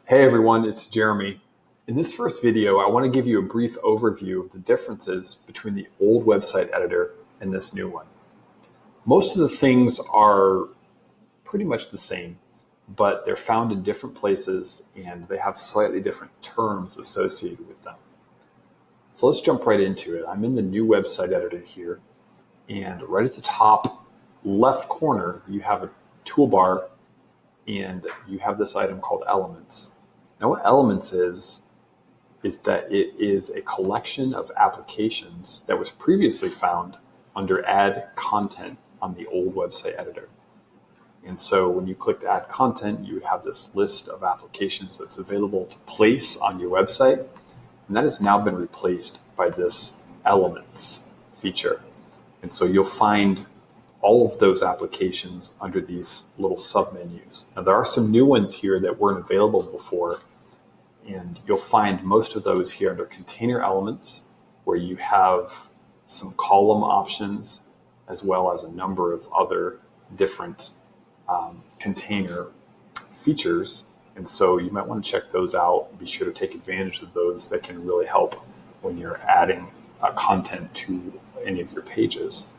Hey everyone, it's Jeremy. In this first video, I want to give you a brief overview of the differences between the old website editor and this new one. Most of the things are pretty much the same, but they're found in different places and they have slightly different terms associated with them. So let's jump right into it. I'm in the new website editor here, and right at the top left corner, you have a toolbar and you have this item called Elements. Now what Elements is that it is a collection of applications that was previously found under Add Content on the old website editor. And so when you clicked Add Content, you would have this list of applications that's available to place on your website. And that has now been replaced by this Elements feature. And so you'll find all of those applications under these little submenus. Now there are some new ones here that weren't available before, and you'll find most of those here under Container Elements, where you have some column options as well as a number of other different container features. And so you might want to check those out. Be sure to take advantage of those that can really help when you're adding content to any of your pages.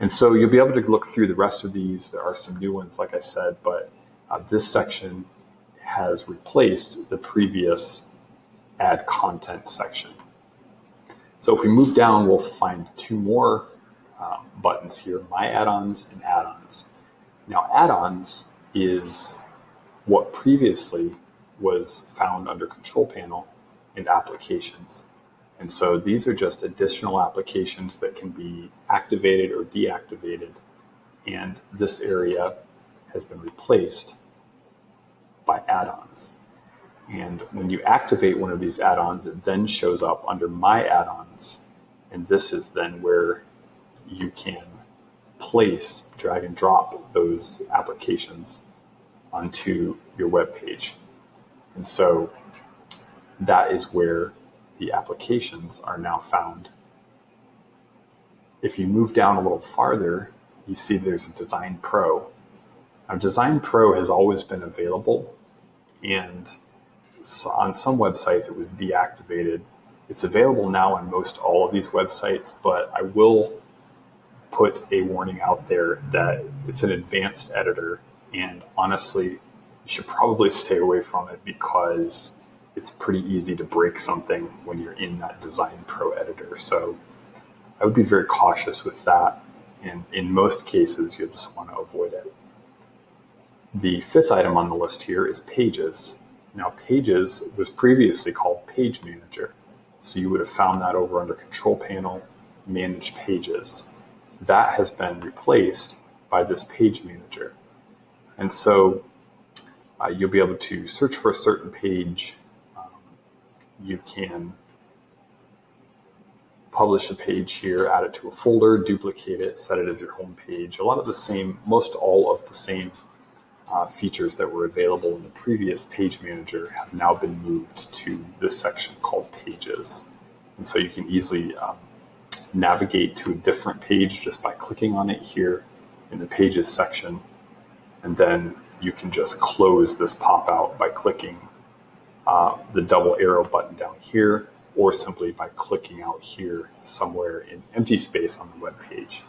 And so you'll be able to look through the rest of these. There are some new ones, like I said, but this section has replaced the previous Add Content section. So if we move down, we'll find two more buttons here, My Add-ons and Add-ons. Now, Add-ons is what previously was found under Control Panel and Applications. And so these are just additional applications that can be activated or deactivated. And this area has been replaced by add-ons. And when you activate one of these add-ons, it then shows up under My Add-ons. And this is then where you can place, drag and drop those applications onto your web page. And so that is where the applications are now found. If you move down a little farther, you see there's a Design Pro. Now, Design Pro has always been available, and on some websites it was deactivated. It's available now on most all of these websites, but I will put a warning out there that it's an advanced editor, and honestly, you should probably stay away from it because it's pretty easy to break something when you're in that Design Pro editor. So I would be very cautious with that. And in most cases, you'll just want to avoid it. The fifth item on the list here is Pages. Now, Pages was previously called Page Manager. So you would have found that over under Control Panel, Manage Pages. That has been replaced by this Page Manager. And so you'll be able to search for a certain page. You can publish a page here, add it to a folder, duplicate it, set it as your home page. A lot of the same, most all of the same features that were available in the previous Page Manager have now been moved to this section called Pages. And so you can easily navigate to a different page just by clicking on it here in the Pages section. And then you can just close this pop-out by clicking the double arrow button down here, or simply by clicking out here somewhere in empty space on the web page.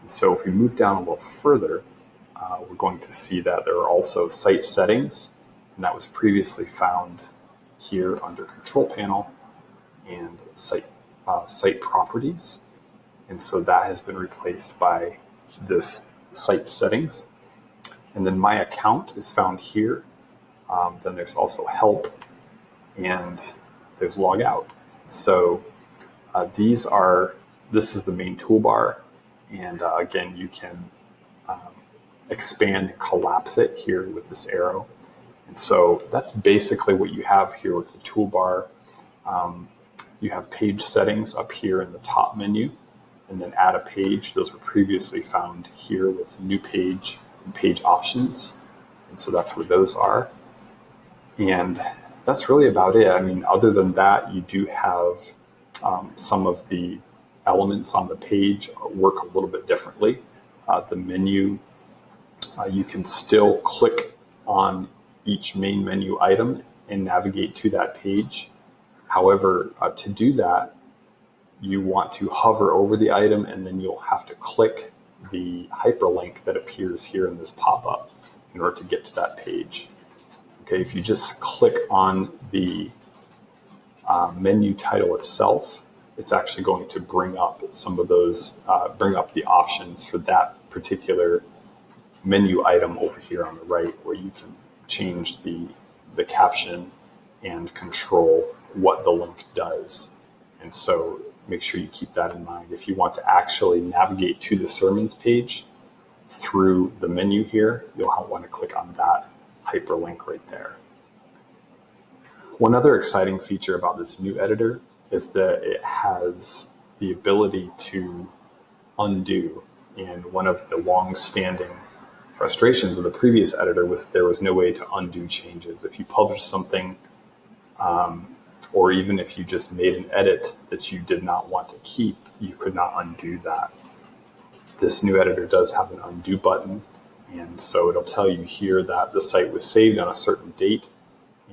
And so if we move down a little further, we're going to see that there are also site settings, and that was previously found here under Control Panel and site properties. And so that has been replaced by this site settings. And then My Account is found here. Then there's also Help, and there's Log Out. So this is the main toolbar. And again, you can expand and collapse it here with this arrow. And so that's basically what you have here with the toolbar. You have page settings up here in the top menu, and then add a page. Those were previously found here with New Page and Page Options. And so that's where those are. And that's really about it. I mean, other than that, you do have some of the elements on the page work a little bit differently. The menu, you can still click on each main menu item and navigate to that page. However, to do that, you want to hover over the item, and then you'll have to click the hyperlink that appears here in this pop-up in order to get to that page. Okay, if you just click on the menu title itself, it's actually going to bring up some of those, bring up the options for that particular menu item over here on the right, where you can change the caption and control what the link does. And so make sure you keep that in mind. If you want to actually navigate to the sermons page through the menu here, you'll want to click on that hyperlink right there. One other exciting feature about this new editor is that it has the ability to undo. And one of the long-standing frustrations of the previous editor was there was no way to undo changes. If you published something, or even if you just made an edit that you did not want to keep, you could not undo that. This new editor does have an undo button, and so it'll tell you here that the site was saved on a certain date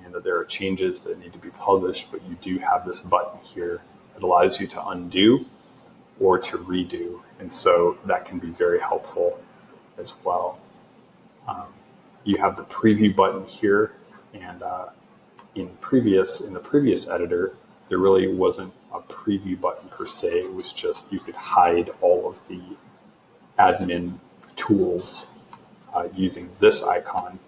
and that there are changes that need to be published, but you do have this button here that allows you to undo or to redo, and so that can be very helpful as well. You have the preview button here, and in the previous editor, there really wasn't a preview button per se. It was just you could hide all of the admin tools using this icon.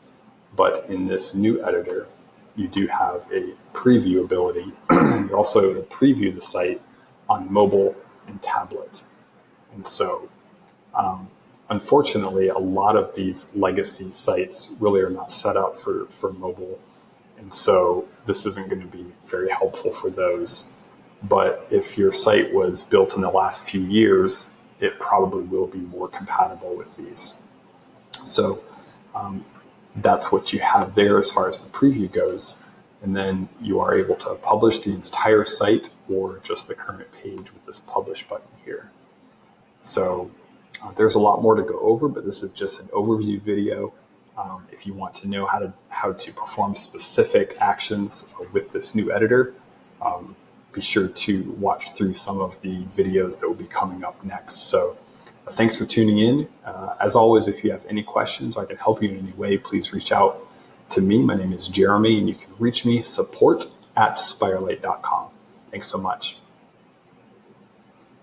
But in this new editor, you do have a preview ability. You're also able to preview the site on mobile and tablet. And so, unfortunately, a lot of these legacy sites really are not set up for mobile. And so this isn't going to be very helpful for those. But if your site was built in the last few years, it probably will be more compatible with these. So that's what you have there as far as the preview goes. And then you are able to publish the entire site or just the current page with this publish button here. So there's a lot more to go over, but this is just an overview video. If you want to know how to perform specific actions with this new editor, be sure to watch through some of the videos that will be coming up next. So thanks for tuning in. As always, if you have any questions or I can help you in any way, please reach out to me. My name is Jeremy, and you can reach me support@spirelight.com. Thanks so much.